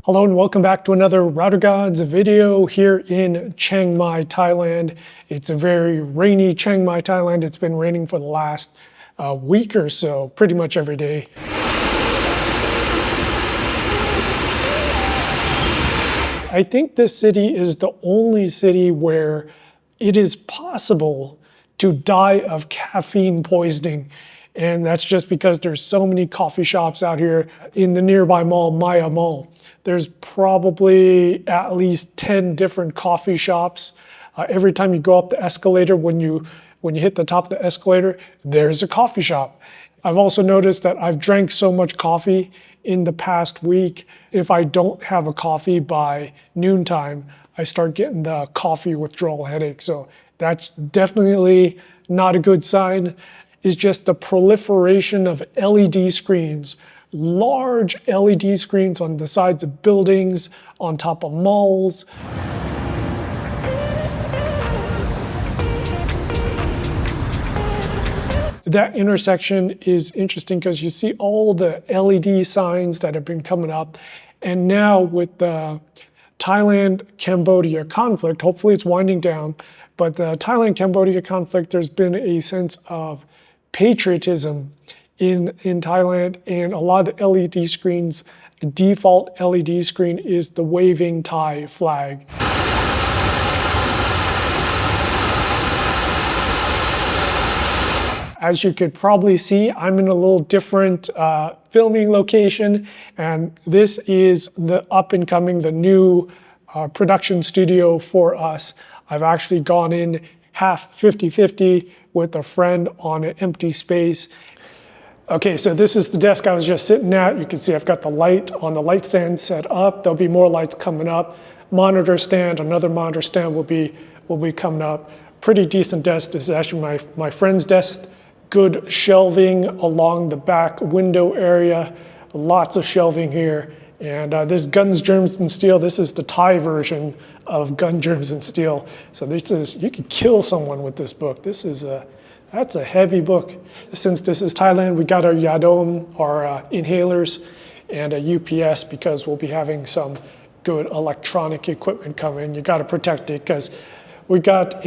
Hello and welcome back to another Router Gods video here in Chiang Mai, Thailand. It's a very rainy Chiang Mai, Thailand. It's been raining for the last week or so, pretty much every day. I think this city is the only city where it is possible to die of caffeine poisoning. And that's just because there's so many coffee shops out here. In the nearby mall, Maya Mall, there's probably at least 10 different coffee shops. Every time you go up the escalator, when you hit the top of the escalator, there's a coffee shop. I've also noticed that I've drank so much coffee in the past week. If I don't have a coffee by noontime, I start getting the coffee withdrawal headache. So that's definitely not a good sign. Is just the proliferation of LED screens, large LED screens on the sides of buildings, on top of malls. That intersection is interesting because you see all the LED signs that have been coming up. And now with the Thailand-Cambodia conflict, hopefully it's winding down, but the Thailand-Cambodia conflict, there's been a sense of patriotism in Thailand, and a lot of the LED screens, the default LED screen is the waving Thai flag. As you could probably see, I'm in a little different filming location, and this is the up-and-coming, the new production studio for us. I've actually gone in half 50-50 with a friend on an empty space. Okay, so this is the desk I was just sitting at. You can see I've got the light on the light stand set up. There'll be more lights coming up. Monitor stand, another monitor stand will be coming up. Pretty decent desk. This is actually my friend's desk. Good shelving along the back window area. Lots of shelving here. And this Guns, Germs, and Steel, this is the Thai version of Gun, Germs, and Steel. So this is, you could kill someone with this book. That's a heavy book. Since this is Thailand, we got our Yadom, our inhalers, and a UPS because we'll be having some good electronic equipment coming. You got to protect it because we got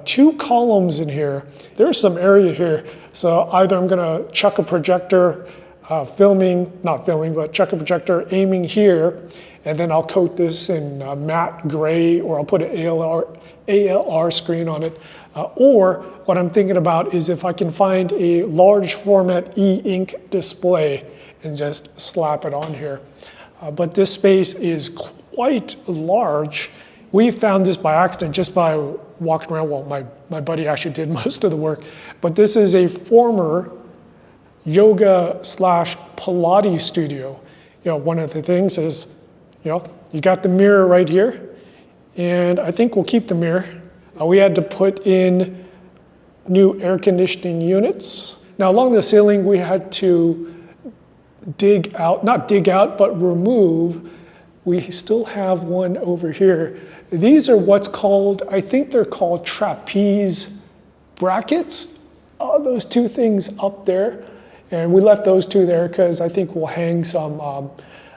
two columns in here. There's some area here. So either I'm gonna chuck a projector, chuck a projector aiming here, and then I'll coat this in matte gray, or I'll put an ALR screen on it. Or what I'm thinking about is if I can find a large format e-ink display and just slap it on here. But this space is quite large. We found this by accident just by walking around. Well, my buddy actually did most of the work. But this is a former yoga / Pilates studio. You know, one of the things is, you got the mirror right here, and I think we'll keep the mirror. We had to put in new air conditioning units. Now along the ceiling, we had to not dig out, but remove. We still have one over here. These are what's called, I think they're called trapeze brackets. Those two things up there. And we left those two there because I think we'll hang some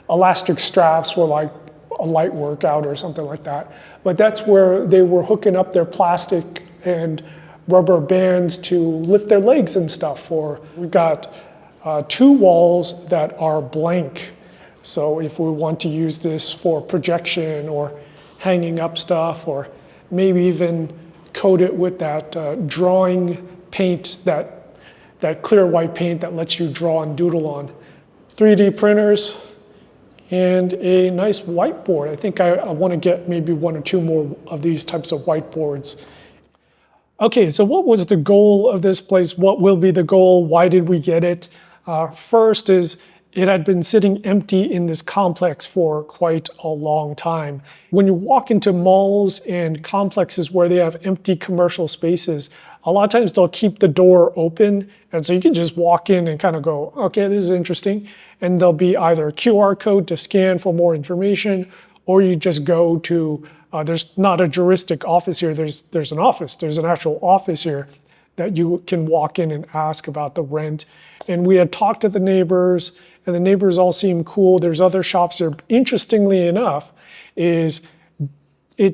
elastic straps for like a light workout or something like that. But that's where they were hooking up their plastic and rubber bands to lift their legs and stuff. We've got two walls that are blank. So if we want to use this for projection or hanging up stuff, or maybe even coat it with that drawing paint, that clear white paint that lets you draw and doodle on. 3D printers and a nice whiteboard. I think I want to get maybe one or two more of these types of whiteboards. Okay, so what was the goal of this place? What will be the goal? Why did we get it? First is it had been sitting empty in this complex for quite a long time. When you walk into malls and complexes where they have empty commercial spaces, a lot of times they'll keep the door open, and so you can just walk in and kind of go, okay, this is interesting. And there'll be either a QR code to scan for more information, or you just go to, there's not a juristic office here, there's an office, there's an actual office here that you can walk in and ask about the rent. And we had talked to the neighbors, and the neighbors all seem cool. There's other shops there. Interestingly enough, it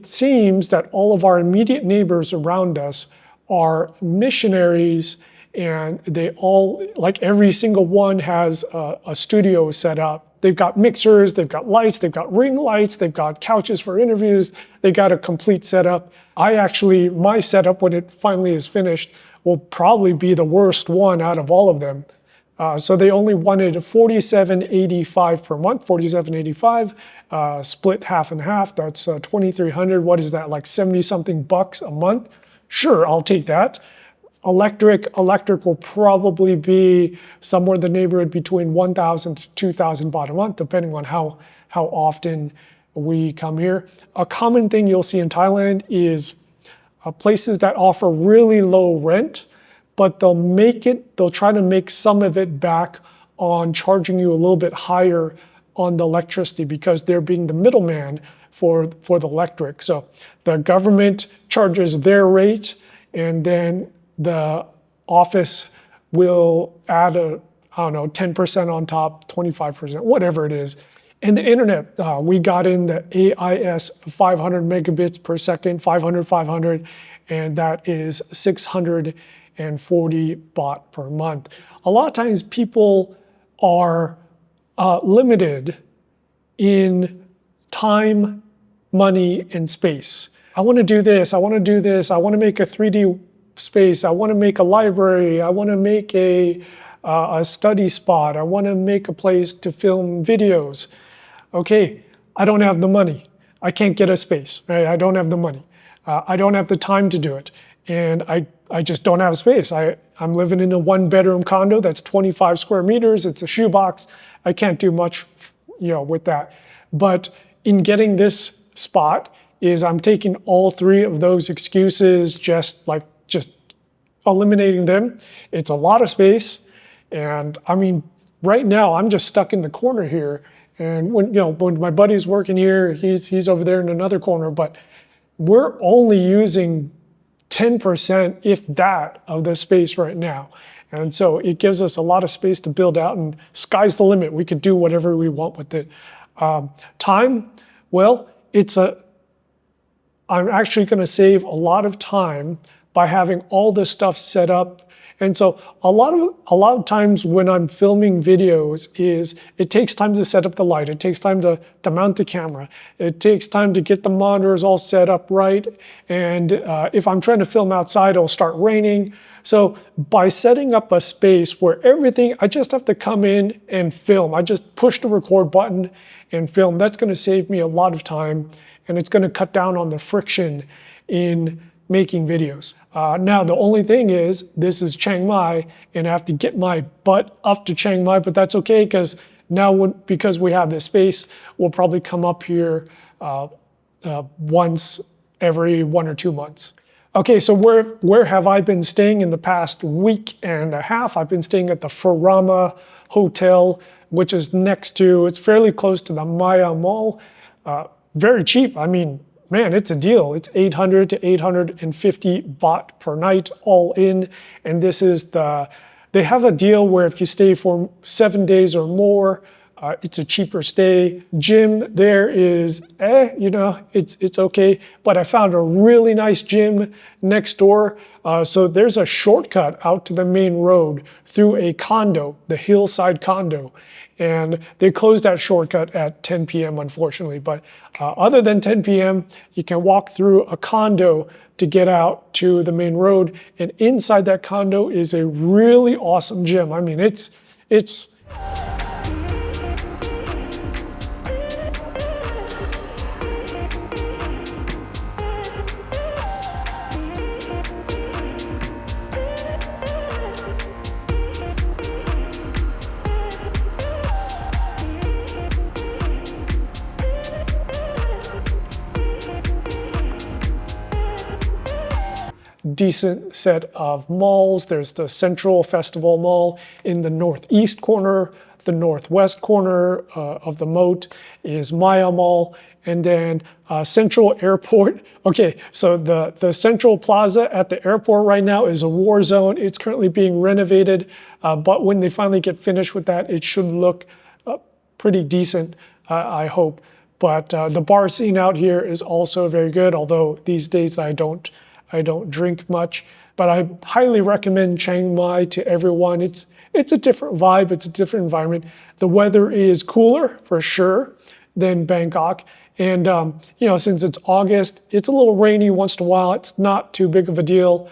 seems that all of our immediate neighbors around us are missionaries, and they all, like every single one has a studio set up. They've got mixers, they've got lights, they've got ring lights, they've got couches for interviews, they got a complete setup. My setup, when it finally is finished, will probably be the worst one out of all of them. So they only wanted $47.85 per month, $47.85, split half and half. That's $2,300. What is that, like 70 something bucks a month? Sure, I'll take that. Electric will probably be somewhere in the neighborhood between 1,000 to 2,000 baht a month, depending on how often we come here. A common thing you'll see in Thailand is places that offer really low rent, but they'll try to make some of it back on charging you a little bit higher on the electricity, because they're being the middleman for the electric. So the government charges their rate, and then the office will add 10% on top, 25%, whatever it is. And the internet, we got in the AIS 500 megabits per second, 500, and that is 640 baht per month. A lot of times people are limited in time, money, and space. I want to do this, I want to do this, I want to make a 3D space, I want to make a library, I want to make a study spot, I want to make a place to film videos. Okay, I don't have the money. I can't get a space, right? I don't have the money. I don't have the time to do it. And I just don't have space. I'm living in a 1-bedroom condo that's 25 square meters. It's a shoebox. I can't do much, with that. But in getting this spot is I'm taking all 3 of those excuses, just eliminating them. It's a lot of space. And I mean, right now I'm just stuck in the corner here. And when my buddy's working here, he's over there in another corner, but we're only using 10%, if that, of the space right now. And so it gives us a lot of space to build out, and sky's the limit. We could do whatever we want with it. Time, well, I'm actually going to save a lot of time by having all this stuff set up. And so a lot of times when I'm filming videos it takes time to set up the light. It takes time to mount the camera. It takes time to get the monitors all set up right. And if I'm trying to film outside, it'll start raining. So by setting up a space where I just have to come in and film. I just push the record button and film. That's going to save me a lot of time, and it's going to cut down on the friction in making videos. Now, the only thing is, this is Chiang Mai, and I have to get my butt up to Chiang Mai, but that's okay, because because we have this space, we'll probably come up here once every 1 or 2 months. Okay, so where have I been staying in the past week and a half? I've been staying at the Furama Hotel, which is it's fairly close to the Maya Mall. Very cheap. I mean, man, it's a deal. It's 800 to 850 baht per night, all in. And they have a deal where if you stay for 7 days or more, it's a cheaper stay. Gym there is, it's okay. But I found a really nice gym next door. So there's a shortcut out to the main road through a condo, the hillside condo. And they closed that shortcut at 10 p.m. unfortunately. But other than 10 p.m., you can walk through a condo to get out to the main road. And inside that condo is a really awesome gym. I mean, it's decent set of malls. There's the Central Festival Mall in the northeast corner. The northwest corner of the moat is Maya Mall. And then Central Airport. Okay, so the Central Plaza at the airport right now is a war zone. It's currently being renovated. But when they finally get finished with that, it should look pretty decent, I hope. But the bar scene out here is also very good, although these days I don't drink much. But I highly recommend Chiang Mai to everyone. It's a different vibe, it's a different environment. The weather is cooler for sure than Bangkok. And since it's August, it's a little rainy once in a while. It's not too big of a deal.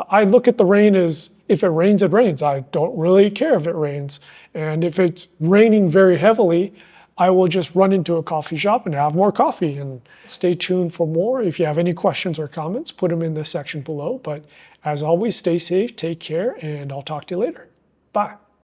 I look at the rain as if it rains, it rains. I don't really care if it rains. And if it's raining very heavily, I will just run into a coffee shop and have more coffee. And stay tuned for more. If you have any questions or comments, put them in the section below. But as always, stay safe, take care, and I'll talk to you later. Bye.